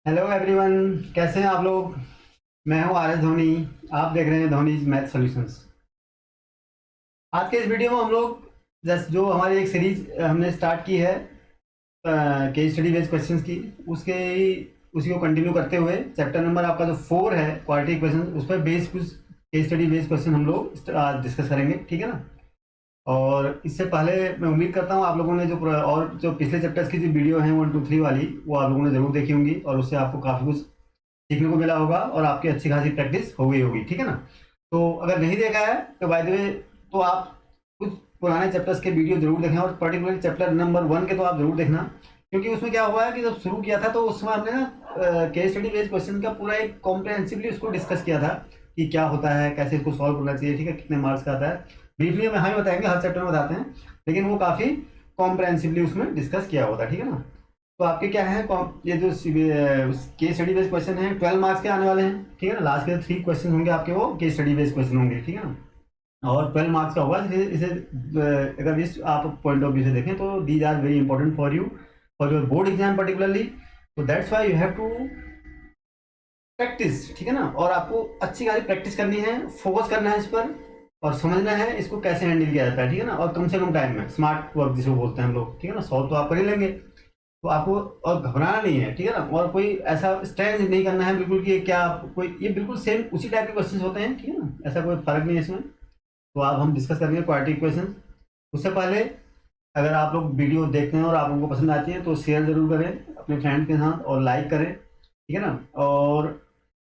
Hello everyone, कैसे हैं आप लोग। मैं हूं आर एस धोनी। आप देख रहे हैं धोनीज मैथ सॉल्यूशंस। आज के इस वीडियो में हम लोग जस्ट जो हमारी एक सीरीज हमने स्टार्ट की है केस स्टडी बेस्ड क्वेश्चंस की, उसके उसी को कंटिन्यू करते हुए चैप्टर नंबर आपका जो 4 है क्वाड्रेटिक क्वेश्चन, उस पर बेस्ड कुछ केस स्टडी बेस्ड क्वेश्चन हम लोग आज डिस्कस करेंगे, ठीक है ना। और इससे पहले मैं उम्मीद करता हूँ आप लोगों ने जो पिछले चैप्टर्स की जो वीडियो है 1 2 3 वाली, वो आप लोगों ने जरूर देखी होंगी और उससे आपको काफ़ी कुछ सीखने को मिला होगा और आपकी अच्छी खासी प्रैक्टिस हो गई होगी, ठीक है ना। तो अगर नहीं देखा है तो बाय द वे, तो आप कुछ पुराने चैप्टर्स के वीडियो जरूर देखें और पर्टिकुलरली चैप्टर नंबर 1 के तो आप जरूर देखना, क्योंकि उसमें क्या हुआ है कि जब शुरू किया था तो उस समय हमने ना केस स्टडी बेस्ड क्वेश्चन का पूरा एक कॉम्प्रहेंसिवली उसको डिस्कस किया था कि क्या होता है, कैसे इसको सॉल्व करना चाहिए, ठीक है, कितने मार्क्स का आता है। ब्रीफली हम यहाँ बताएंगे, हर चैप्टर में बताते हैं, लेकिन वो काफ़ी कॉम्प्रहेंसिवली उसमें डिस्कस किया हुआ था, ठीक है ना। तो आपके क्या है, ये जो केस स्टडी बेस्ड क्वेश्चन है 12 मार्क्स के आने वाले हैं, ठीक है ना। लास्ट के 3 क्वेश्चन होंगे आपके, वो केस स्टडी बेस्ड क्वेश्चन होंगे, ठीक है ना। और 12 मार्क्स का होगा। इसे अगर इस आप पॉइंट ऑफ व्यू से देखें तो these are very important for you, for your board exam particularly. तो that's why you have to practice, ठीक है ना। और आपको अच्छी खासी प्रैक्टिस करनी है, फोकस करना है इस पर और समझना है इसको कैसे हैंडल किया जाता है, ठीक है ना। और कम से कम टाइम में स्मार्ट वर्क जिसको बोलते हैं हम लोग, ठीक है ना। सॉल्व तो आप कर ही लेंगे, तो आपको और घबराना नहीं है, ठीक है ना। और कोई ऐसा स्ट्रेंथ नहीं करना है बिल्कुल कि क्या कोई, ये बिल्कुल सेम उसी टाइप के क्वेश्चन होते हैं, ठीक है ना, ऐसा कोई फर्क नहीं है इसमें। तो आप हम डिस्कस करेंगे क्वाड्रेटिक क्वेश्चन। उससे पहले अगर आप लोग वीडियो देखते हैं और आप लोगों को पसंद आती है तो शेयर जरूर करें अपने फ्रेंड के साथ और लाइक करें, ठीक है ना। और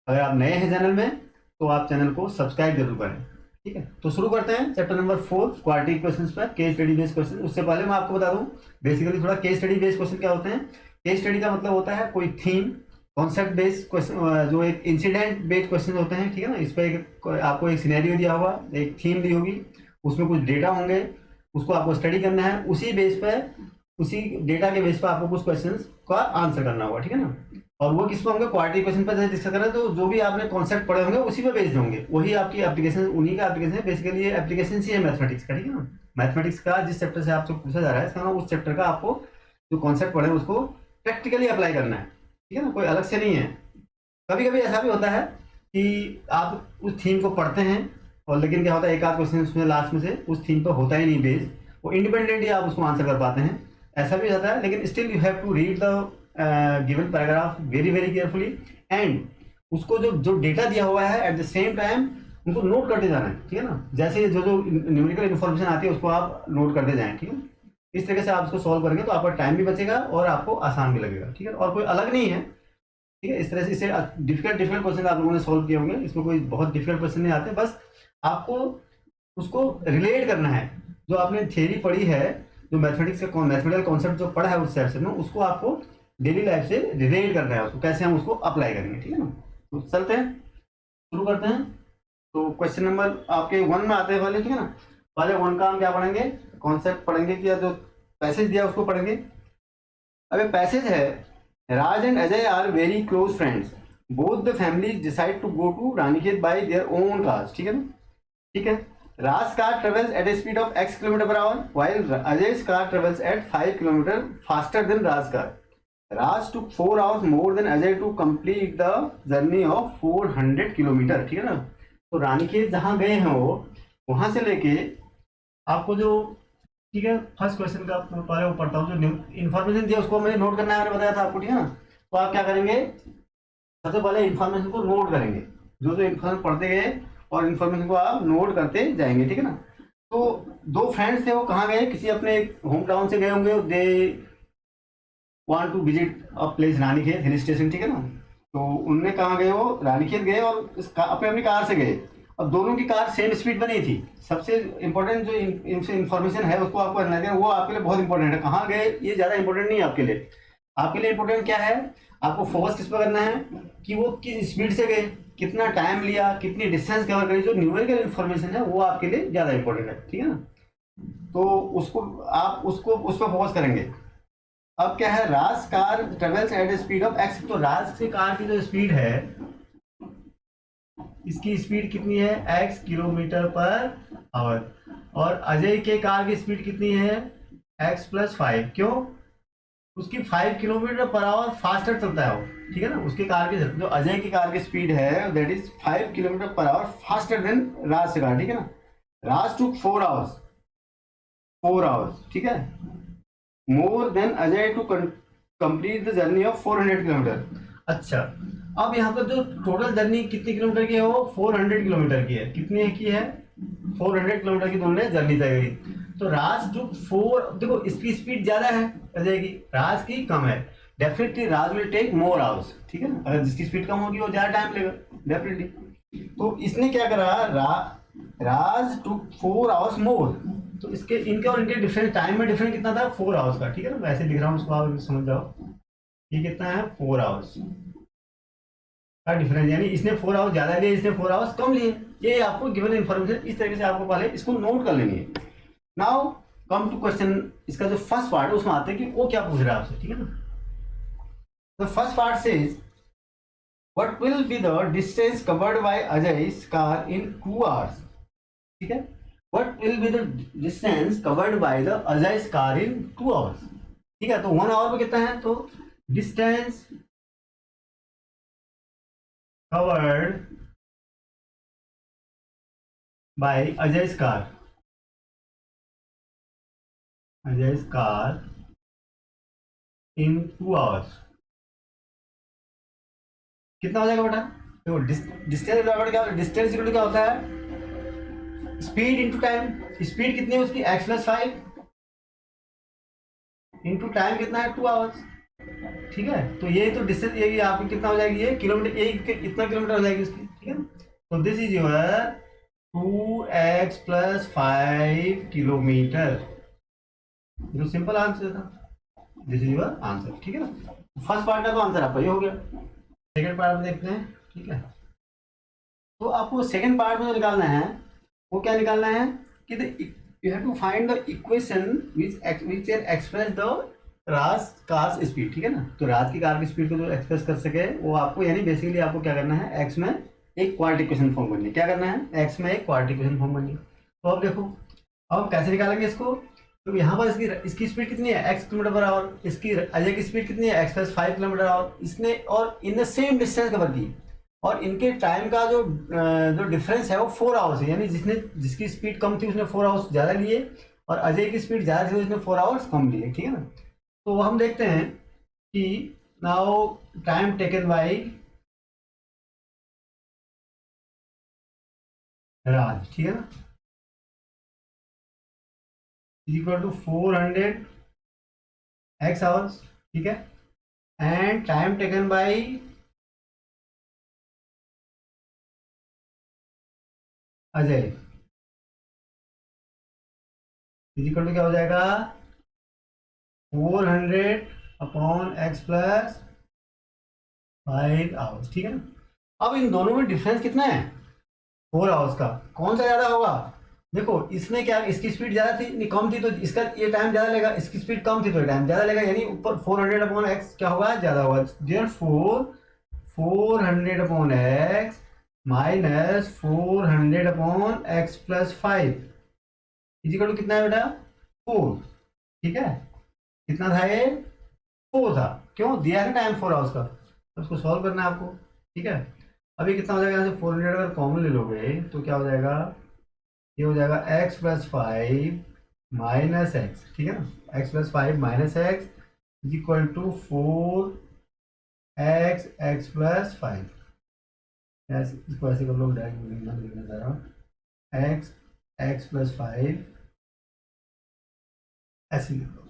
अगर आप नए हैं चैनल में तो आप चैनल को सब्सक्राइब जरूर करें, ठीक है। तो शुरू करते हैं चैप्टर नंबर 4 क्वाड्रेटिक क्वेश्चंस पर, केस स्टडी बेस्ड क्वेश्चन। उससे पहले मैं आपको बता दूं बेसिकली थोड़ा केस स्टडी बेस्ड क्वेश्चन क्या होते हैं। केस स्टडी का मतलब होता है कोई थीम, कॉन्सेप्ट बेस्ड क्वेश्चन, जो एक इंसिडेंट बेस्ड क्वेश्चन होते हैं, ठीक है ना। इस पर आपको एक सिनेरियो दिया होगा, एक थीम दी होगी, उसमें कुछ डेटा होंगे, उसको आपको स्टडी करना है, उसी बेस पर, उसी डेटा के बेस पर आपको कुछ क्वेश्चंस का आंसर करना होगा, ठीक है ना। और वो किस पे होंगे, क्वाड्रेटिक क्वेश्चन पर जैसे डिस्कस करें तो जो भी आपने कॉन्सेप्ट पढ़े होंगे उसी पे बेस्ड होंगे, वही आपकी एप्लीकेशन, उन्हीं का एप्लीकेशन है बेसिकली। ये एप्लीकेशन ही है मैथमेटिक्स का, ठीक है ना। मैथमेटिक्स का जिस चैप्टर से आपसे पूछा जा रहा है, इसका मतलब उस चैप्टर का आपको जो कॉन्सेप्ट पढ़े उसको प्रैक्टिकली अप्लाई करना है, ठीक है ना, कोई अलग से नहीं है। कभी कभी ऐसा भी होता है कि आप उस थीम को पढ़ते हैं और लेकिन क्या होता है, एक आध क्वेश्चन उसमें लास्ट में से उस थीम पर होता ही नहीं बेस्ड, वो इंडिपेंडेंटली आप उसको आंसर कर पाते हैं, ऐसा भी होता है। लेकिन still you have to read the given paragraph very very carefully and उसको जो जो डेटा दिया हुआ है एट द सेम टाइम उनको नोट करते जाना है, ठीक है ना। जैसे जो जो न्यूमेरिकल इन्फॉर्मेशन आती है उसको आप नोट करते जाएं, ठीक है। इस तरीके से आप इसको सॉल्व करेंगे तो आपका टाइम भी बचेगा और आपको आसान भी लगेगा, ठीक है। और कोई अलग नहीं है, ठीक है। इस तरह से इसे डिफिकल्ट डिफिकल्ट क्वेश्चन आप लोगों ने सॉल्व किए होंगे, इसमें कोई बहुत डिफिकल्ट क्वेश्चन नहीं आते, बस आपको उसको रिलेट करना है। जो आपने थियरी पढ़ी है, जो मैथमेटिक्स का मैथमेटिकल कॉन्सेप्ट जो पढ़ा है उस सेक्शन में, उसको आपको डेली लाइफ से रिलेट करना है, उसको कैसे हम उसको अप्लाई करेंगे, ठीक है ना। तो चलते हैं, शुरू करते हैं। तो क्वेश्चन नंबर आपके 1 में आते हैं वाले, ठीक है ना। वाले 1 का हम क्या पढ़ेंगे, कॉन्सेप्ट पढ़ेंगे कि जो पैसेज दिया उसको पढ़ेंगे। अब पैसेज है, Raj and Ajay are very close friends, both the families decide to go to Ranikhet by their own cars, ठीक है ना, ठीक है। Raj's car travels at a speed of X kilometer per hour, while Ajay's car travels at 5 kilometer faster than Raj's car. Raj took 4 hours more than Ajay to complete the journey of 400 kilometer, ठीक है ना। तो रानीखेत जहाँ गए हैं वो, वहां से लेके आपको जो, ठीक है, फर्स्ट क्वेश्चन का पहले वो पढ़ता हूँ, जो इन्फॉर्मेशन दिया उसको मैंने नोट करना है, मैंने बताया था आपको, ठीक है ना। तो आप क्या करेंगे, सबसे पहले इन्फॉर्मेशन को नोट करेंगे, जो जो इन्फॉर्मेशन पढ़ते गए और इन्फॉर्मेशन को आप नोट करते जाएंगे, ठीक है ना। तो 2 फ्रेंड्स थे, वो कहाँ गए, किसी अपने होम टाउन से गए होंगे, they want to visit a place Ranikhet hill station, ठीक है ना। तो उनने कहाँ गए, वो रानीखेत गए और अपने अपनी कार से गए। अब दोनों की कार सेम स्पीड पर नहीं थी। सबसे इंपॉर्टेंट जो इनसे इन्फॉर्मेशन है उसको आपको एनालाइज करना, वो आपके लिए बहुत इंपॉर्टेंट है। कहाँ गए ये ज़्यादा इंपॉर्टेंट नहीं है आपके लिए, आपके लिए इंपॉर्टेंट क्या है, आपको फोकस किस पर करना है कि वो किस स्पीड से गए, कितना टाइम लिया, कितनी डिस्टेंस कवर करी, जो न्यूमेरिकल इन्फॉर्मेशन है वो आपके लिए ज़्यादा इंपॉर्टेंट है, ठीक है ना। तो उसको आप उसको उस पर फोकस करेंगे। अब क्या है, Raj car travels at speed of X, तो राज की कार की जो स्पीड है, इसकी स्पीड कितनी है, x किलोमीटर पर आवर, और अजय के कार की स्पीड कितनी है, x + 5। क्यों, उसकी 5 किलोमीटर पर आवर फास्टर चलता है वो, ठीक है ना। उसकी कार की, जो अजय की कार की स्पीड है that is 5 kilometre per hour faster than Raj से कार, ठीक है ना। राज टू 4 आवर्स, 4 आवर्स, ठीक है, more than Ajay to complete the journey of 400 kilometre. अच्छा, अब यहाँ पर जो टोटल जर्नी कितनी किलोमीटर की है, वो 400 किलोमीटर की है। कितनी की है, 400 किलोमीटर की दोनों ने जर्नी तय करी। तो राज टू 4, देखो इसकी स्पीड ज्यादा है अजय की, राज की कम है। Definitely Raj will take more hours, ठीक है ना। अगर जिसकी स्पीड कम होगी वो ज्यादा टाइम लेगा डेफिनेटली। तो इसने क्या करा, राज टू 4 आवर्स मोर। तो इसके, इनके और इनके डिफरेंस, टाइम में डिफरेंस कितना था, 4 आवर्स का, ठीक है ना। वैसे लिख रहा हूँ उसको, आप समझ जाओ। ये कितना है, 4 आवर्स का डिफरेंस, यानी इसने 4 आवर्स ज्यादा लिए, इसने 4 आवर्स कम लिए। ये आपको गिवन इन्फॉर्मेशन इस तरीके से आपको पहले इसको नोट कर लेनी है। नाउ कम टू क्वेश्चन, इसका जो फर्स्ट पार्ट है उसमें आते हैं कि वो क्या पूछ रहा है आपसे, ठीक है ना। The first part says what will be the distance covered by Ajay's car in 2 hours, ठीक है। What will be the distance covered by the Ajay's car in 2 hours, ठीक है। तो 1 आवर में कितना है, तो distance covered by Ajay's car in 2 hours कितना हो जाएगा बेटा। देखो डिस्टेंस बराबर क्या, डिस्टेंस इक्वल टू क्या होता है, स्पीड इंटू टाइम। स्पीड कितनी है उसकी, x+5 इंटू टाइम कितना है, 2 आवर्स, ठीक है। तो ये तो डिस्टेंस, ये आपको कितना हो जाएगी, ये किलोमीटर, ये इतना किलोमीटर हो जाएगी उसकी, ठीक है। तो this is your 2x+5 kilometre. जो सिंपल आंसर था, दिस इज योर आंसर, ठीक है ना। फर्स्ट पार्ट का तो आंसर आपका ये हो गया। सेकेंड पार्ट में देखते हैं, ठीक है। तो आपको सेकेंड पार्ट में जो निकालना है वो क्या निकालना है कि you have to find the equation which express the Raj car speed, ठीक है ना। तो राज की कार की स्पीड को जो एक्सप्रेस कर सके वो आपको, यानी बेसिकली आपको क्या करना है, एक्स में एक क्वाड्रेटिक इक्वेशन फॉर्म करनी है। क्या करना है, एक्स में एक क्वाड्रेटिक इक्वेशन फॉर्म करनी है। तो अब देखो, अब हम कैसे निकालेंगे इसको। तो यहाँ पर इसकी स्पीड कितनी है, x किलोमीटर/आवर। इसकी अजय की स्पीड कितनी है, x+5 किलोमीटर/आवर। इसने और in the same distance cover की, और इनके टाइम का जो डिफरेंस है वो 4 आवर्स है। यानी जिसकी स्पीड कम थी उसने 4 आवर्स ज़्यादा लिए, और अजय की स्पीड ज़्यादा थी उसने 4 आवर्स कम लिए, ठीक है ना। तो हम देखते हैं कि नाउ टाइम टेकन बाई राज, ठीक है ना, इक्वल टू 400 x आवर्स, ठीक है। And time taken by Ajay equal to क्या हो जाएगा, 400/x+5 आवर्स, ठीक है ना। अब इन दोनों में डिफरेंस कितना है, 4 आवर्स का। कौन सा ज्यादा होगा, देखो इसने क्या, इसकी स्पीड ज्यादा थी, नहीं कम थी, तो इसका ये टाइम ज्यादा लेगा। इसकी स्पीड कम थी तो ये टाइम ज्यादा लेगा, यानी ऊपर 400/x क्या होगा, ज्यादा होगा। Therefore 400/x minus 400/x+5 equal to कितना है बेटा, 4, ठीक है। कितना था ये, 4 था। क्यों दिया है टाइम 4 आवर्स का, तो उसको सॉल्व करना है आपको, ठीक है। अभी कितना हो जाएगा, यहाँ से 400 अगर कॉमन ले लोगे तो क्या हो जाएगा, ये हो जाएगा x+5 माइनस एक्स, ठीक है ना। x+5 minus x equal to 4x x+5। इसको ऐसे कर लो, डायरेक्ट लिखना चाह रहा हूँ, x x+5 ऐसे लिख लो,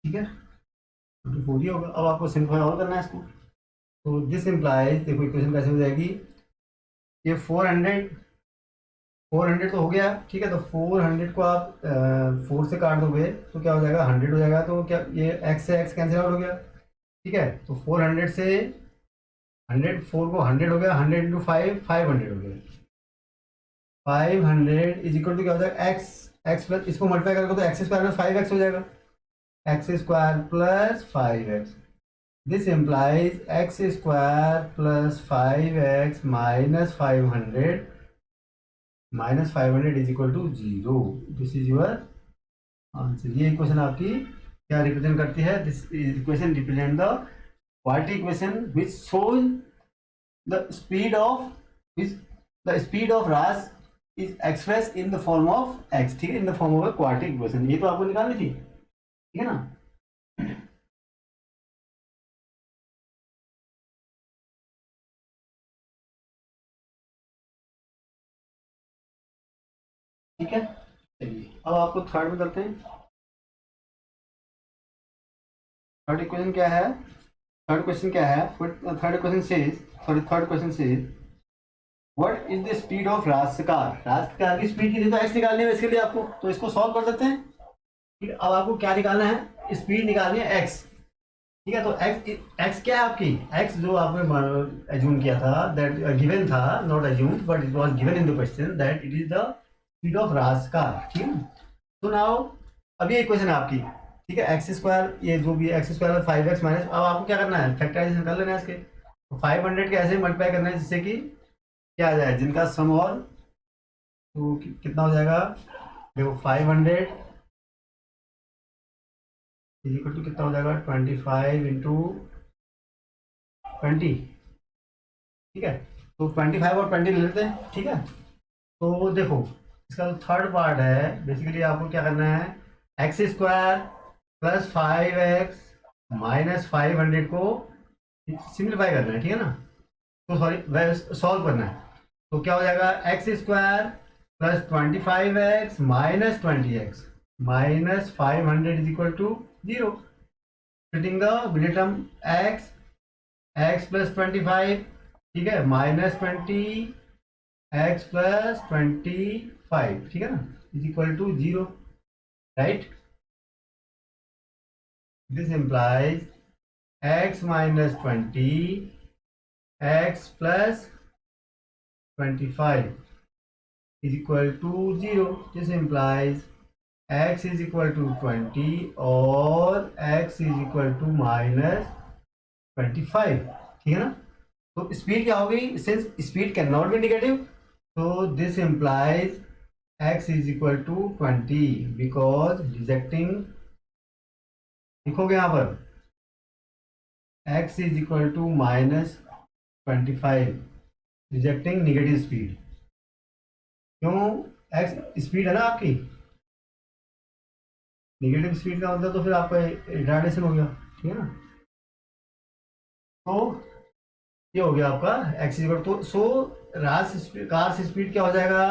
ठीक है। तो 4 ही होगा। अब आपको सिंपलीफाई और करना है इसको। तो दिस इम्प्लाइज, देखो इक्वेशन कैसे हो जाएगी, ये 400 तो हो गया, ठीक है। तो 400 को आप 4 से काट दोगे तो क्या हो जाएगा, 100 हो जाएगा। तो क्या ये x से x कैंसिल आउट हो गया, ठीक है। तो 400 से 100, 4 को 100 हो गया, 100 इंटू 5 500 हो गया। 500 इज इक्वल टू क्या हो जाएगा, x प्लस, इसको मल्टीप्लाई करोगे तो x स्क्वायर प्लस 5x हो जाएगा, x square plus 5x। This implies x square plus 5x minus 500 is equal to 0। This is your answer. ये इक्वेशन आपकी क्या रिप्रेजेंट करती है? This equation represent the quality equation which shows the speed of which the speed of Raj's is express in the form of X, ठीक है, in the form of quadratic equation. ये तो आपको निकालनी थी, ठीक है ना। ठीक है, चलिए अब आपको थर्ड में करते हैं। थर्ड इक्वेशन क्या है? थर्ड क्वेश्चन क्या है? Third question says, sorry third question says what is the speed of Raj's car? Raj's car की स्पीड की तो एक्स निकालनी है इसके लिए आपको, तो इसको सॉल्व कर देते हैं। ठीक है, अब आपको क्या निकालना है? स्पीड निकालनी है एक्स। ठीक है, तो एक्स एक्स क्या है आपकी? एक्स जो आपने एज्यूम किया था, दैट गिवन था, not assume but it was given in the question that it is the speed of Raj's car. ठीक है, तो नाउ अब ये इक्वेशन है आपकी। ठीक है, एक्स स्क्वायर, ये जो भी एक्स स्क्वायर में 5x माइनस, अब आपको क्या करना है? फैक्टराइजेशन कर लेना है इसके। तो 500 के ऐसे मल्टीप्लाई करना है जिससे कि क्या आ जाए, जिनका सम और, तो कितना हो जाएगा? देखो 500 इज इक्वल टू कितना हो जाएगा? 25 इंटू 20। ठीक है, तो 25 और 20 ले लेते हैं। ठीक है, तो देखो इसका जो थर्ड पार्ट है, बेसिकली आपको क्या करना है? X square plus 5x minus 500 को सिंप्लीफाई करना है, ठीक है ना। तो सॉरी सॉल्व करना है। तो क्या हो जाएगा? X square plus 25x minus 20x minus 500 is equal to 0। Fitting the middle term x, x plus 25, ठीक है, माइनस 20 x प्लस 25, ठीक है ना, is equal to 0, right. This implies x minus 20 x plus 25 is equal to 0. This implies x is equal to 20 और x is equal to minus 25, ठीक है ना। तो स्पीड क्या होगी? Since speed can not be negative, तो this implies x is equal to 20 because rejecting, लिखोगे यहाँ पर x is equal to minus 25, rejecting negative speed. क्यों? एक्स स्पीड है ना आपकी, नेगेटिव स्पीड का मतलब तो फिर आपका रिटार्डेशन हो गया, ठीक है ना। तो ये हो गया आपका एक्स इक्वल तो, सो रास कार से स्पीड क्या हो जाएगा?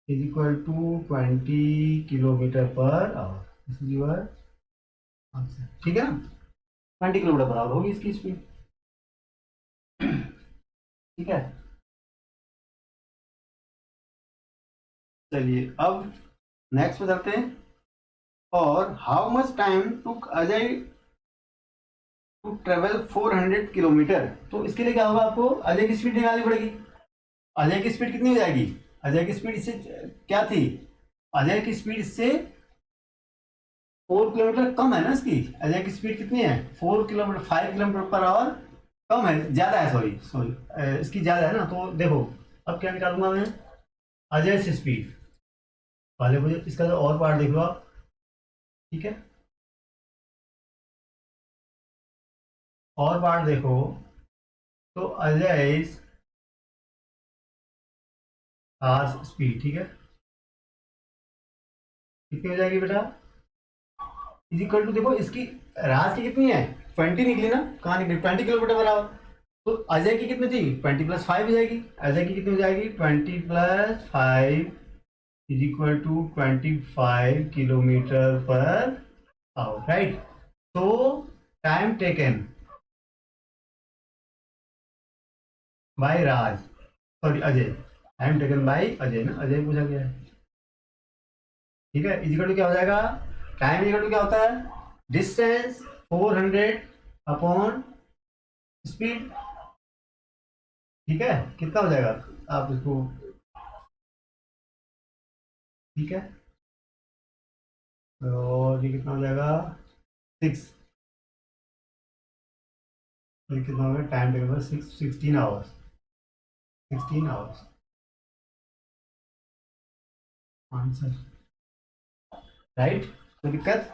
Is equal to 20 kilometre per hour, this is your answer, ठीक है ना। 20 किलोमीटर पर आवर होगी इसकी स्पीड, ठीक है। चलिए अब नेक्स्ट पे चलते हैं। और how much time took Ajay to travel 400 kilometre? तो इसके लिए क्या होगा? आपको अजय की स्पीड निकालनी पड़ेगी। अजय की स्पीड कितनी हो जाएगी? अजय की स्पीड इससे क्या थी? अजय की स्पीड इससे 4 किलोमीटर कम है ना इसकी। अजय की स्पीड कितनी है? 4 किलोमीटर, 5 किलोमीटर पर आवर कम है, ज्यादा है, सॉरी सॉरी इसकी ज्यादा है ना। तो देखो अब क्या निकालूंगा मैं? अजय से स्पीड, पहले मुझे इसका जो और पार्ट देख लो आप, ठीक है, और पार्ट देखो। तो अजय आर स्पीड, ठीक है, कितनी हो जाएगी बेटा? इज इक्वल टू, देखो इसकी राज की कितनी है? 20 निकली ना, कहाँ निकली? 20 किलोमीटर पर आवर। तो अजय की कितनी थी? 20 + 5 हो जाएगी। अजय की कितनी हो जाएगी? 20 + 5 is equal to 25 kilometre per hour, right. तो time taken by Raj, sorry Ajay, time taken by Ajay ना, अजय पूछा गया है, ठीक है। इज इक्वल टू क्या हो जाएगा? टाइम इक्वल टू क्या होता है? डिस्टेंस 400 अपॉन स्पीड, ठीक है। कितना हो जाएगा आप इसको, ठीक है, और ये कितना हो जाएगा? 6, ये कितना हो गया? Time table 16 hours, 16 hours. Answer, right. कोई दिक्कत?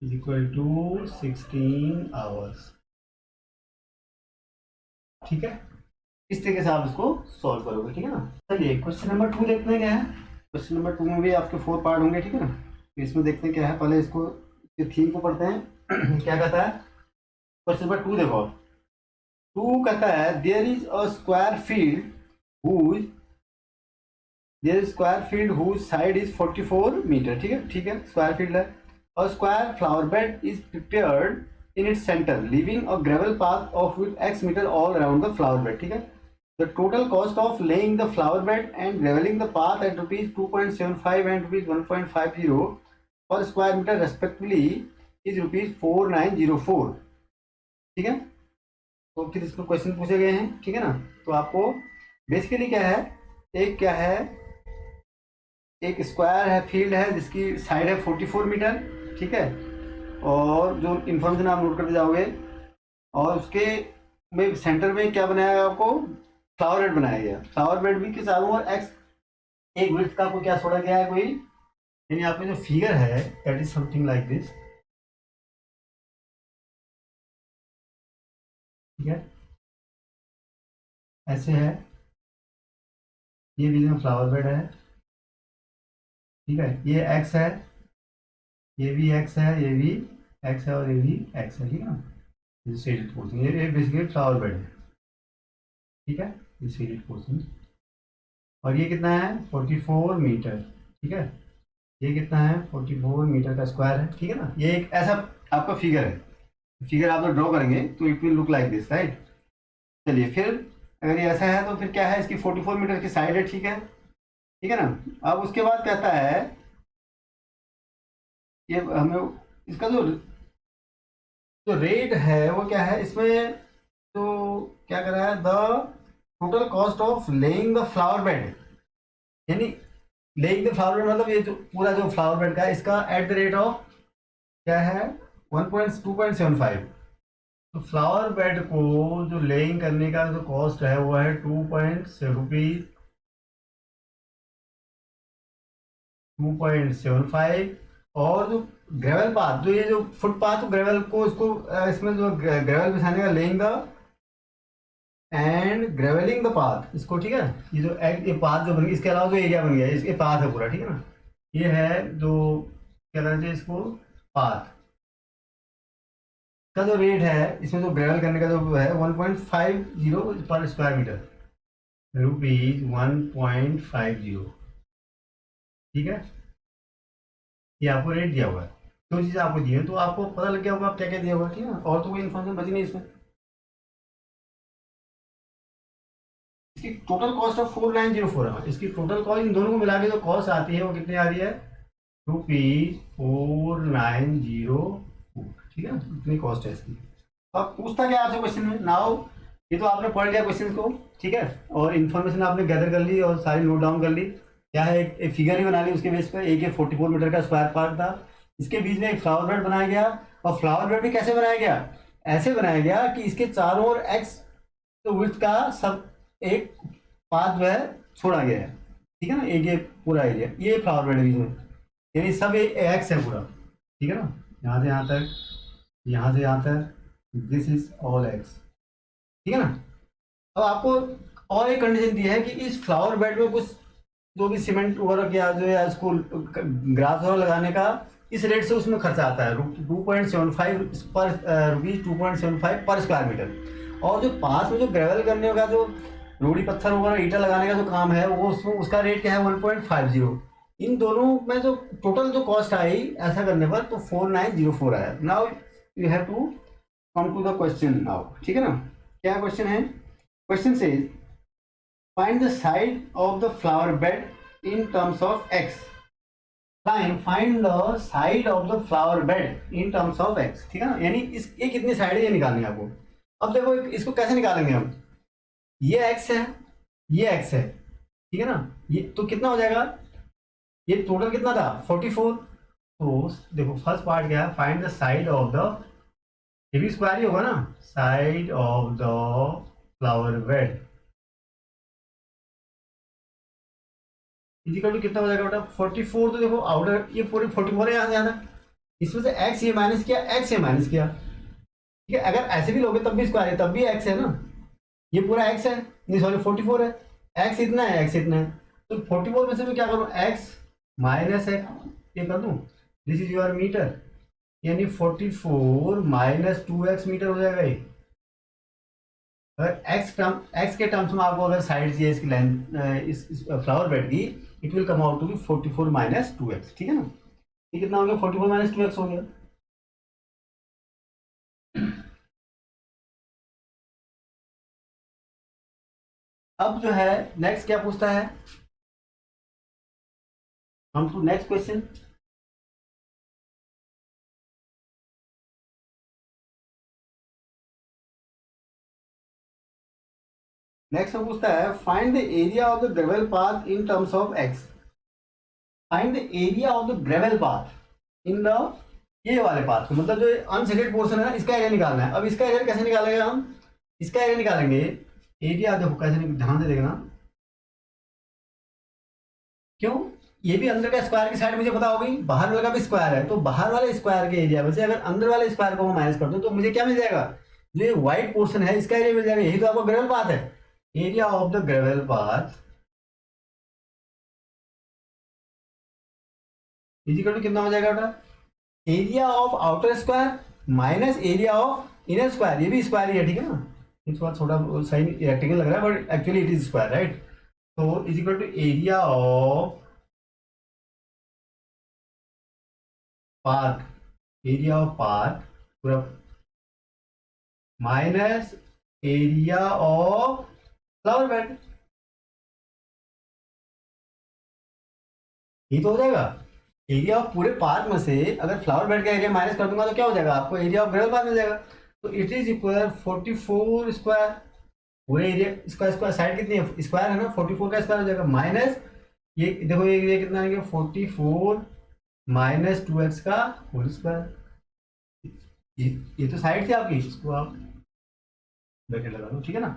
Is equal to 16 hours. ठीक है, इस तरीके से आप इसको सॉल्व करोगे, ठीक है ना। चलिए क्वेश्चन नंबर 2 देखते हैं क्या है। क्वेश्चन नंबर 2 में भी आपके 4 पार्ट होंगे, ठीक है ना। तो इसमें देखते हैं क्या है, पहले इसको थीम को पढ़ते हैं। क्या कहता है क्वेश्चन नंबर 2, देखो। 2 कहता है there is a square field whose there is square field whose side is 44 metre. ठीक है, ठीक है, स्क्वायर फील्ड है। A square flower bed is prepared in its center, leaving a gravel path of width x meter all around the flower bed. ठीक है, the total cost of laying the flower bed and graveling the path at rupees 2.75 and rupees 1.50 per square meter respectively is rupees 4904। ठीक है, तो फिर इसमें question पूछे गए हैं, ठीक है ना। तो आपको बेसिकली क्या है, एक क्या है, एक स्क्वायर है, फील्ड है जिसकी साइड है 44 मीटर, ठीक है। और जो इन्फॉर्मेशन आप नोट करते जाओगे, और उसके में सेंटर में क्या बनाया गया आपको, फ्लावर बेड बनाया गया। फ्लावर बेड भी के चारों ओर एक्स एक विड्थ का आपको क्या छोड़ा गया है कोई, यानी आपका जो फिगर है that is something like this. ठीक है, ऐसे है, ये बीच में फ्लावर बेड है। ठीक है, ये एक्स है, ये भी एक्स है, ये भी एक्स है, और ये भी एक्स है। ठीक है ना, ये शेडेड पोर्शन, ये बेसिकली फ्लावर बेड है। ठीक है, ये शेडेड पोर्शन। और ये कितना है 44 मीटर। ठीक है, ये कितना है 44 मीटर का स्क्वायर है। ठीक है ना, ये एक ऐसा आपका फिगर है। फिगर आप लोग ड्रॉ करेंगे तो it will look like this, right. चलिए फिर, अगर ये ऐसा है तो फिर क्या है, इसकी 44 मीटर की साइड है। ठीक है, ठीक है ना। अब उसके बाद कहता है, ये हमें इसका जो रेट है वो क्या है इसमें, तो क्या कर रहा है, the total cost of laying the flower bed, यानी लेइंग द फ्लावर बेड मतलब ये जो पूरा जो फ्लावर बेड का है, इसका एट द रेट ऑफ क्या है 2.75। तो फ्लावर बेड को जो लेइंग करने का जो कॉस्ट है वो है 2.75। और जो ग्रेवल पाथ, जो ये जो फुटपाथ ग्रेवल को इसको इसमें जो ग्रेवल बिछाने का laying the and gravelling the path, इसको, ठीक है। ये जो ये पाथ जो बन गया, इसके अलावा जो एरिया बन गया इसके पाथ है पूरा, ठीक है ना। ये है जो क्या कहते हैं इसको, पाथ का जो रेट है, इसमें जो ग्रेवल करने का जो है 1.50 पर स्क्वायर मीटर, रुपीज 1.50। ठीक है, ये आपको रेट दिया हुआ है, जो चीज़ आपको दी है, तो आपको पता लग गया होगा आप क्या क्या दिया होगा, ठीक है। और तो कोई इन्फॉर्मेशन बची नहीं इसमें। इसकी टोटल कॉस्ट ऑफ 4904 है। इसकी टोटल कॉस्ट इन दोनों को मिला के जो कॉस्ट आती है वो कितनी आ रही है, ₹4904। ठीक है, इतनी कॉस्ट है इसकी। अब पूछता क्या आपसे क्वेश्चन में, नाउ ये तो आपने पढ़ लिया क्वेश्चन को, ठीक है, और इन्फॉर्मेशन आपने गैदर कर ली और सारी नोट डाउन कर ली। क्या है, एक फिगर ही बना ली उसके बेस पे। एक 44 मीटर का स्क्वायर पार्ट था, इसके बीच में एक फ्लावर बेड बनाया गया। और फ्लावर बेड भी कैसे बनाया गया, ऐसे बनाया गया कि इसके चारों ओर एक्स तो विड्थ का सब एक पाथ जो है छोड़ा गया है। ठीक है ना, एक ये पूरा एरिया, ये फ्लावर बेड बीच में, यानी सब एक्स है पूरा। ठीक है ना, यहाँ से यहाँ तक, यहाँ से यहाँ तक, दिस इज ऑल एक्स। ठीक है ना। अब आपको और एक कंडीशन दी है कि इस फ्लावर बेड में कुछ जो भी सीमेंट वगैरह या जो है इसको ग्रास वगैरह लगाने का इस रेट से उसमें खर्चा आता है 2.75 पर रुपीज 2.75 पर स्क्वायर मीटर। और जो पास में जो ग्रेवल करने का जो रोड़ी पत्थर वगैरह ईटा लगाने का जो काम है वो उसमें उसका रेट क्या है 1.50। इन दोनों में जो टोटल जो कॉस्ट आई ऐसा करने पर तो 4904 आया। Now you have to come to the question now. ठीक है ना, क्या क्वेश्चन है, क्वेश्चन से find the side of the flower bed in terms of x। find the side of the flower bed in terms of x। ठीक है ना, यानी इस ये कितनी साइड है ये निकालनी है आपको। अब देखो इसको कैसे निकालेंगे हम, ये x है, ये x है, ठीक है ना। ये तो कितना हो जाएगा, ये टोटल कितना था 44। तो देखो फर्स्ट पार्ट क्या है, find the side of the, ये भी स्क्वायर ही होगा ना, side of the flower bed. Is equal to कितना हो जाएगा बेटा 44। तो देखो आउटर ये पूरी 44 है, यहाँ से जाना, इसमें से एक्स ये माइनस किया, एक्स ये माइनस किया, ठीक है। अगर ऐसे भी लोगे तब भी स्क्वायर है, तब भी एक्स है ना, ये पूरा एक्स है, नहीं सॉरी 44 है, एक्स इतना है, एक्स इतना है। तो 44 में से मैं क्या करूँ, एक्स माइनस एक्स ये कर दूँ, दिस इज योर मीटर, यानी 44 माइनस 2x मीटर हो जाएगा ये। अगर एक्स के टर्म्स में आपको अगर साइड चाहिए इसकी लेंथ इस फ्लावर बेड की, it will come out to be 44 minus 2x, ठीक है ना। ये कितना हो गया, 44 माइनस 2x हो गया। अब जो है नेक्स्ट क्या पूछता है, हम टू नेक्स्ट क्वेश्चन। नेक्स्ट में पूछता है find the area of the gravel path in terms of x. Find the area of the gravel path in the, ये वाले पाथ को, मतलब जो अनसेटेड पोर्शन है ना, इसका एरिया निकालना है। अब इसका एरिया कैसे निकालेंगे हम, इसका एरिया निकालेंगे, एरिया देखो कैसे, ध्यान से देखना, क्यों, ये भी अंदर का स्क्वायर की साइड मुझे पता होगी, बाहर वाला का भी स्क्वायर है, तो बाहर वाले स्क्वायर के एरिया में से अगर अंदर वाले स्क्वायर को मैं माइनस कर दूं तो मुझे क्या मिल जाएगा, जो ये व्हाइट पोर्शन है इसका एरिया मिल जाएगा। यही तो आपका ग्रेवल पाथ है, area of the gravel path is equal to कितना हो जाएगा बेटा, area of outer square minus area of inner square, ये भी स्क्वायर ही है, ठीक है ना। इस बार थोड़ा सही रेक्टेंगल लग रहा है but actually it is square, right. तो is equal to area of path, area of path पूरा minus area of flower bed, ये तो हो जाएगा। एरिया ऑफ पूरे पाथ में से अगर फ्लावर बेड का एरिया माइनस कर दूंगा तो क्या हो जाएगा, आपको एरिया ऑफ ग्रेवल पाथ मिल जाएगा। तो इट इज इक्वल 44 स्क्वायर, पूरे एरिया इसका स्क्वायर, साइड कितनी है, स्क्वायर है ना, 44 का स्क्वायर हो जाएगा, माइनस ये देखो ये एरिया कितना है, 44 माइनस 2x का होल स्क्वायर। ये तो साइड थी आपकी, इसको आप ब्रैकेट लगा दो, ठीक है ना।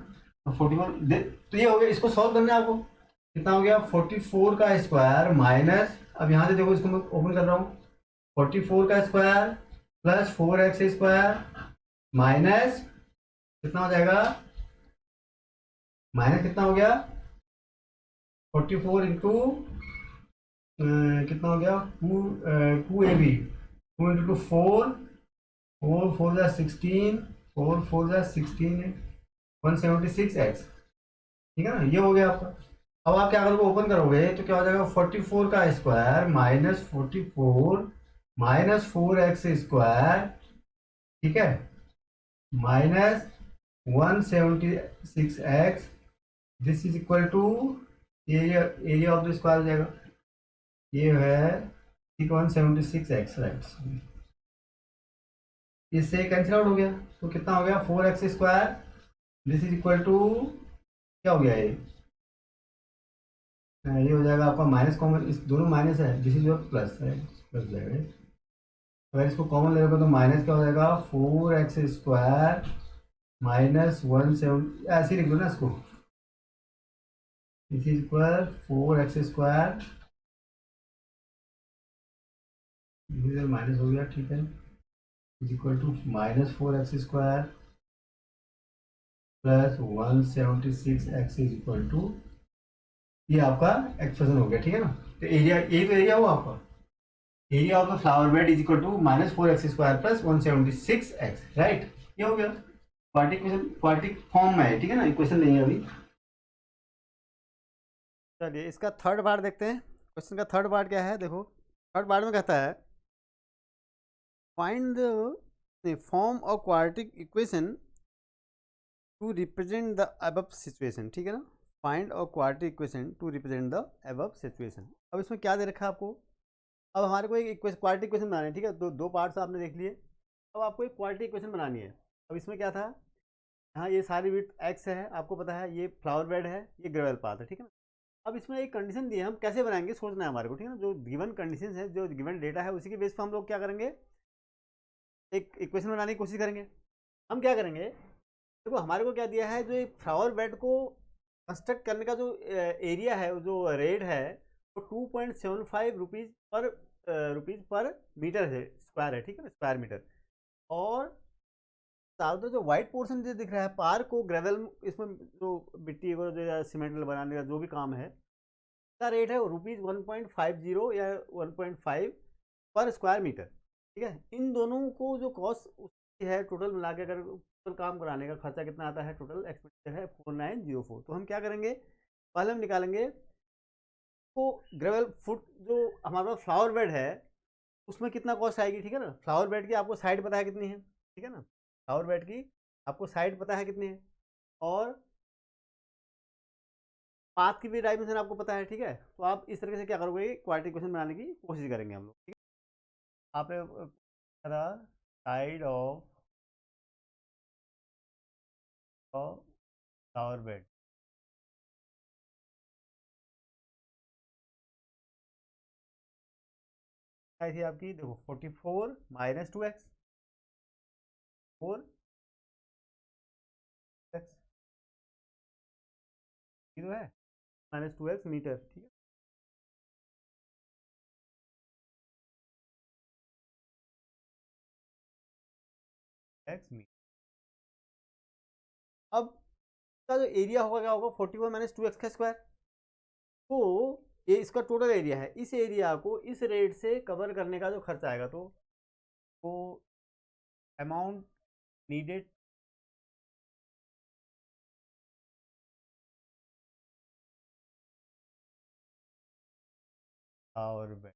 तो 44 तो ये हो गया, इसको सॉल्व करना है आपको, कितना हो गया 44 का स्क्वायर माइनस, अब यहाँ से देखो इसको मैं ओपन कर रहा हूँ, 44 का square plus 4x square minus कितना हो जाएगा, माइनस कितना हो गया 44 इंटू कितना हो गया 2ab, 2 इंटू 4, 4 जा 16, 4 जा 16, 176x, ठीक है ना, ये हो गया आपका। अब आप क्या करोगे, ओपन करोगे तो क्या हो जाएगा 44 का square minus 44 minus 4x square, ठीक है, minus 176x, this is equal to area of the square हो जाएगा, ये है 176x, राइट, इससे कैंसिल आउट हो गया, तो कितना हो गया 4x square, this is equal to क्या हो गया ये हो जाएगा आपका माइनस कॉमन, इस दोनों माइनस है, दिस इज योर प्लस है, प्लस जाएगा। अगर इसको कॉमन ले लोगे तो माइनस क्या हो जाएगा 4x स्क्वायर माइनस 170, ऐसे लिख दो ना इसको, this is equal 4x square, minus हो गया, ठीक है, is equal to minus 4x square plus 176x is equal to, ये आपका एक्सप्रेशन हो गया, ठीक है ना। तो एरिया, यही तो एरिया हुआ आपका, area of the flower bed is equal to minus 4x square plus 176x, right, ये हो गया क्वाड्रेटिक इक्वेशन, क्वाड्रेटिक फॉर्म में है, ठीक है ना, इक्वेशन नहीं है अभी। चलिए इसका थर्ड पार्ट देखते हैं, क्वेश्चन का थर्ड पार्ट क्या है, देखो थर्ड पार्ट में कहता है find the form of quadratic equation two represent the above situation, ठीक है ना, फाइंड और quadratic equation two represent the above situation. अब इसमें क्या दे रखा है आपको, अब हमारे को एक क्वाड्रेटिक इक्वेशन बनानी है, ठीक है, दो पार्ट्स आपने देख लिए, अब आपको एक क्वाड्रेटिक इक्वेशन बनानी है। अब इसमें क्या था, हाँ ये सारी विड्थ x है, आपको पता है ये फ्लावर बेड है, ये ग्रेवल पाथ है, ठीक है ना। अब इसमें एक कंडीशन दी है, हम कैसे बनाएंगे सोचना है हमारे को, ठीक है ना, जो गिवन कंडीशन है, जो गिवन डेटा है, उसी के बेस पर हम लोग क्या करेंगे, एक इक्वेशन बनाने की कोशिश करेंगे। हम क्या करेंगे, देखो हमारे को क्या दिया है, जो एक फ्लावर बेड को कंस्ट्रक्ट करने का जो एरिया है, जो रेट है, तो 2.75 रुपीज़ पर मीटर है, स्क्वायर है, ठीक है ना, स्क्वायर मीटर। और साउथ जो व्हाइट पोर्शन जो दिख रहा है पार को ग्रेवल, इसमें जो मिट्टी को जो सीमेंट बनाने का जो भी काम है, का रेट है ₹1.50 या 1.5 पर स्क्वायर मीटर, ठीक है। इन दोनों को जो कॉस्ट है टोटल मिला के, अगर टोटल काम कराने का खर्चा कितना आता है, टोटल एक्सपेंडिचर है 4904। तो हम क्या करेंगे, पहले हम निकालेंगे तो ग्रेवल फुट जो हमारे पास फ्लावर बेड है उसमें कितना कॉस्ट आएगी, ठीक है ना। फ्लावर बेड की आपको साइड पता है कितनी है, ठीक है ना, फ्लावर बेड की आपको साइड पता है कितनी है, और पाथ की भी डायमेंशन आपको पता है, ठीक है। तो आप इस तरीके से क्या करोगे, क्वाड्रेटिक इक्वेशन बनाने की कोशिश करेंगे हम लोग, ठीक है। आपने साइड ऑफ फ्लावर बेड आई थी आपकी, देखो 44 माइनस 2x, 4x जीरो है, माइनस 2x मीटर, ठीक है। x metre. अब इसका जो एरिया होगा क्या होगा, 44 माइनस 2x का स्क्वायर। तो ये इसका टोटल एरिया है, इस एरिया को इस रेट से कवर करने का जो खर्चा आएगा, तो वो amount needed flower bed,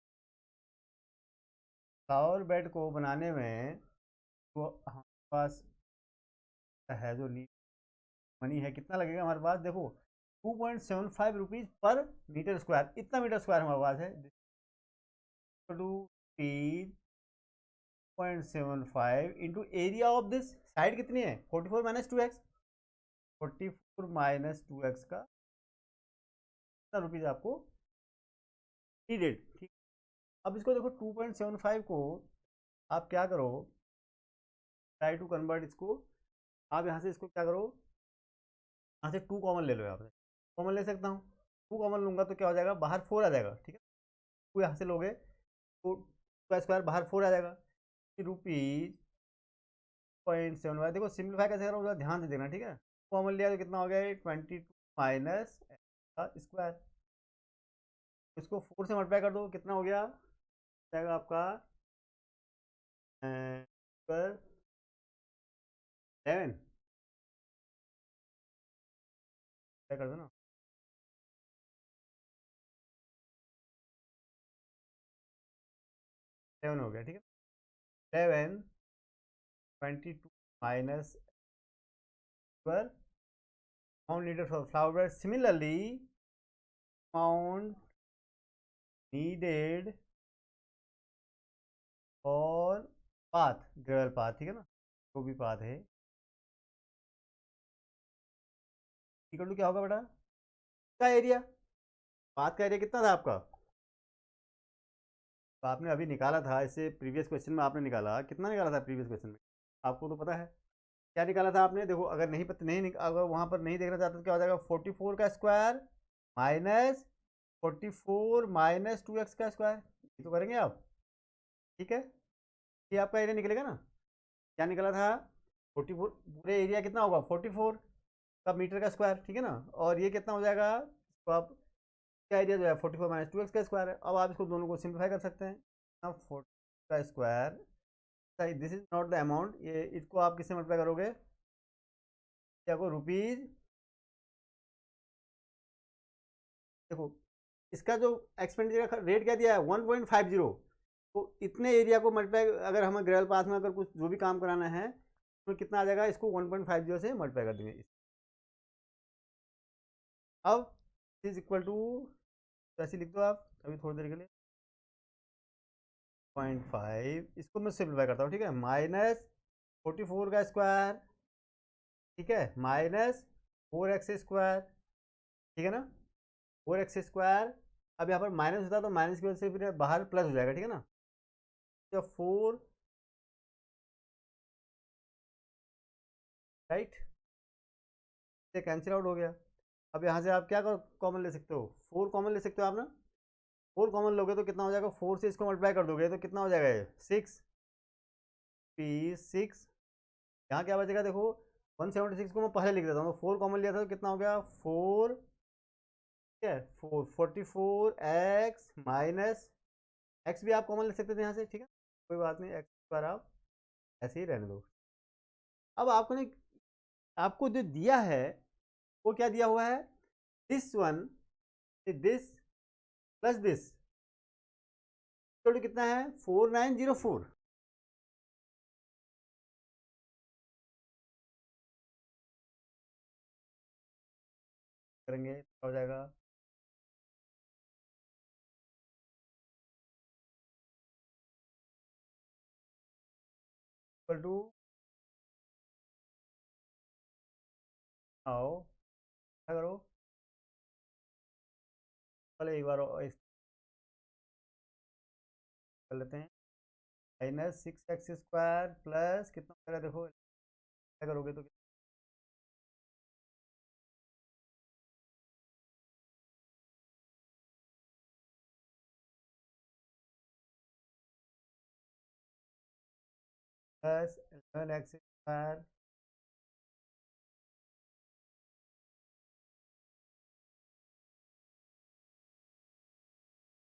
flower bed को बनाने में तो हमारे पास है जो नीड मनी है, कितना लगेगा हमारे पास, देखो 2.75 रुपीज़ पर मीटर स्क्वायर, इतना मीटर स्क्वायर हमारे पास है, two 0.75 into area of this, side कितनी है 44 माइनस 2x, 44 माइनस 2x का कितना रुपीज़ आपको नीडेड, ठीक। अब इसको देखो 2.75 को आप क्या करो, ट्राई टू कन्वर्ट इसको, आप यहाँ से इसको क्या करो, यहाँ से 2 कॉमन ले लो, यहाँ से कॉमन ले सकता हूँ, 2 कॉमन लूँगा तो क्या हो जाएगा, बाहर 4 आ जाएगा, ठीक है। 2 यहाँ से लोगे तो 2 का स्क्वायर बाहर 4 आ जाएगा, रुपीज़ 0.75। देखो सिंप्लीफाई कैसे करो ध्यान से देखना, ठीक है। कॉमन लिया तो कितना हो गया, 22 माइनस का स्क्वायर, इसको 4 से मल्टीप्लाई कर दो, कितना हो गया, जाएगा आपका 7 क्या कर दो ना, 7 हो गया, ठीक है। 11 22 minus square amount needed for flower, similarly amount needed और पाथ, ग्रेवल पाथ, ठीक है ना, जो भी पाथ है इक्वल टू क्या होगा बेटा, का एरिया, पाथ का एरिया कितना था आपका, तो आपने अभी निकाला था, इससे प्रीवियस क्वेश्चन में आपने निकाला, कितना निकाला था प्रीवियस क्वेश्चन में, आपको तो पता है क्या निकाला था आपने, देखो अगर नहीं पता, नहीं अगर वहाँ पर नहीं देखना चाहते तो क्या हो जाएगा, 44 का स्क्वायर माइनस 44 माइनस 2x का स्क्वायर, ये तो करेंगे आप, ठीक है। ये आपका एरिया निकलेगा ना, क्या निकला था 44, पूरे एरिया कितना होगा 44 का मीटर का स्क्वायर, ठीक है ना, और ये कितना हो जाएगा, तो आप क्या एरिया जो है 44 माइनस 2x का स्क्वायर है। अब आप इसको दोनों को सिंप्लीफाई कर सकते हैं, अब 40 का square, this is not the amount, ये इसको आप किससे मल्टीप्लाई करोगे, क्या को रुपीज़, देखो इसका जो एक्सपेंडिचर का रेट क्या दिया है 1.50, तो इतने एरिया को मल्टीप्लाई, अगर हमें ग्रेवल पाथ में अगर कुछ जो भी काम कराना है तो कितना आ जाएगा, इसको 1.50 से मल्टीप्लाई कर देंगे। अब इज इक्वल टू, ऐसे लिख दो आप अभी थोड़ी देर के लिए, 0.5, इसको मैं सिंप्लीफाई करता हूँ, ठीक है, माइनस 44 का स्क्वायर, ठीक है, माइनस 4x स्क्वायर, ठीक है ना, 4x स्क्वायर। अब यहाँ पर माइनस होता है तो माइनस की वजह से फिर बाहर प्लस हो जाएगा, ठीक है ना, तो 4 राइट से कैंसिल आउट हो गया। अब यहाँ से आप क्या कॉमन ले सकते हो, 4 कॉमन ले सकते हो आप ना, 4 कॉमन लोगे तो कितना हो जाएगा, 4 से इसको मल्टीप्लाई कर दोगे तो कितना हो जाएगा ये 6 यहाँ क्या बचेगा देखो, 176 को मैं पहले लिख देता हूँ, तो 4 कॉमन लिया था तो कितना हो गया 4, क्या है 44 x माइनस एक्स भी आप कॉमन ले सकते थे यहाँ से, ठीक है कोई बात नहीं, एक्स पर आप ऐसे ही रहने दो। अब आपको ने आपको जो दिया है वो क्या दिया हुआ है, this one this plus this total कितना है 4904, करेंगे हो जाएगा इक्वल टू, आओ क्या करो पहले एक बार और कर लेते हैं, -6x² प्लस कितना हो जाएगा देखो, क्या करोगे तो प्लस 11x²,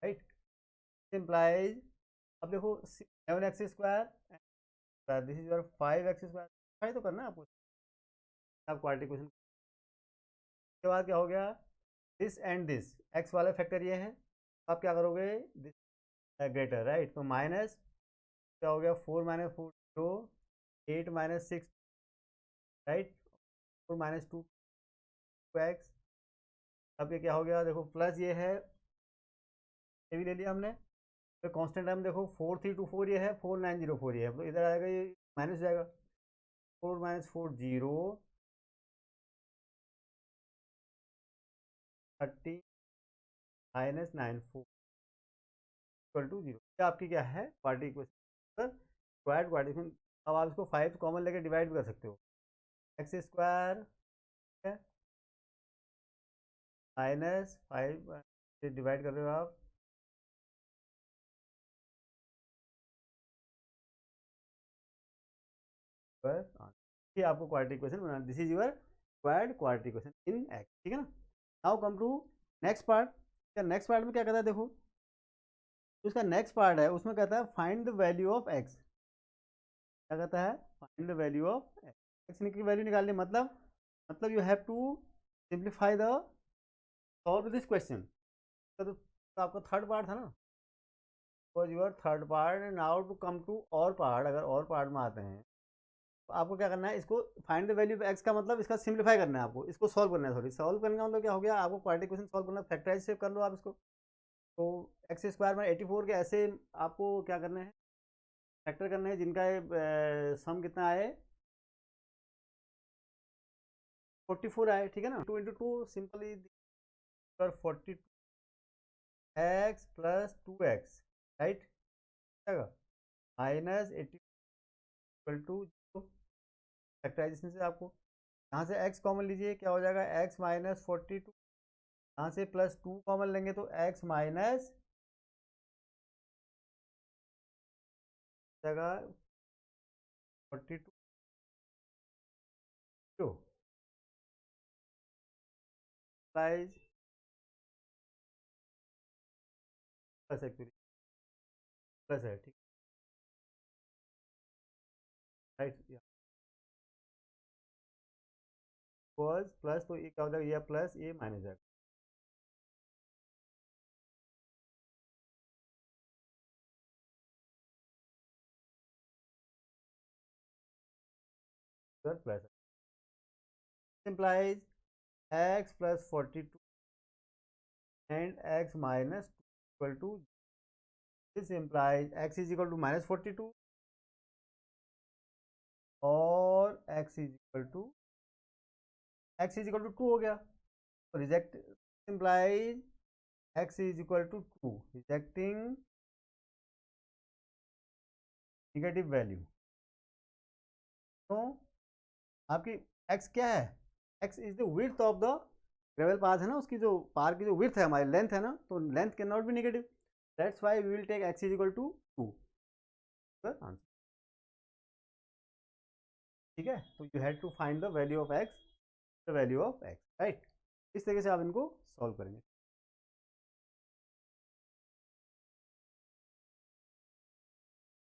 राइट इम्प्लाइज, अब देखो 7x², this is your 5x², try तो करना है आपको, आप क्वाड्रेटिक क्वेश्चन के बाद क्या हो गया, दिस एंड दिस एक्स वाला फैक्टर ये है, आप क्या करोगे दिस ग्रेटर, राइट तो माइनस क्या हो गया 4 - 4 0, 8 - 6, राइट 4 - 2 x, अब ये क्या हो गया देखो प्लस ये है, ये भी ले लिया हमने, तो कांस्टेंट टाइम देखो 4324 ये है, 4904 ये है, तो इधर आएगा ये माइनस जाएगा, 4 - 4 0, 30 -9 4 इक्वल टू 0, क्या आपकी क्या है क्वाड्रेटिक इक्वेशन, स्क्वायर क्वाड्रेटिक। अब आप इसको 5 कॉमन लेके डिवाइड भी कर सकते हो, x² -5 से डिवाइड कर रहे हो आप, ये आपको क्वाड्रेटिक इक्वेशन बनाना, this is your squared quadratic equation in x, ठीक है ना। Now come to next part, क्या नेक्स्ट पार्ट में क्या कहता है देखो, तो इसका नेक्स्ट पार्ट है उसमें कहता है find the value of x, क्या कहता है find the value of x की वैल्यू निकालनी, मतलब you have to simplify the solve this question, तो आपका थर्ड पार्ट था ना, was your third part, now to come to और पार्ट, अगर और पार्ट में आते हैं तो आपको क्या करना है, इसको find the value of x का मतलब इसका सिंप्लीफाई करना है आपको, इसको सॉल्व करना है, सॉरी सॉल्व करने का मतलब क्या हो गया, आपको क्वाड्रेटिक इक्वेशन सॉल्व करना है, फैक्टराइज से कर लो आप इसको, तो x² में 84 के ऐसे आपको क्या करना है फैक्टर करने हैं जिनका सम कितना आए 44 आए, ठीक है ना, 2 × 2 simply 42 x plus 2x, right -80 equal to factorisation से आपको यहाँ से x कॉमन लीजिए, क्या हो जाएगा x - 42, यहाँ से +2 कॉमन लेंगे तो x माइनस जगह 42 प्राइज प्लस, एक्चुअली प्लस है, ठीक राइट, कॉस प्लस तो ये क्या हो जाएगा, ये प्लस ये माइनस जाएगा, plus implies x plus 42 and x minus 2 equal to, this implies x is equal to -42 और x is equal to 2 हो गया, तो reject implies x is equal to 2, rejecting negative value, तो आपकी x क्या है, x is the width of the gravel path है ना, उसकी जो पार की जो विड्थ है हमारी लेंथ है ना, तो length can not be negative, that's why we will take x is equal to 2 answer. ठीक है, तो you have to find the value of x, the value of x, right. इस तरीके से आप इनको सॉल्व करेंगे।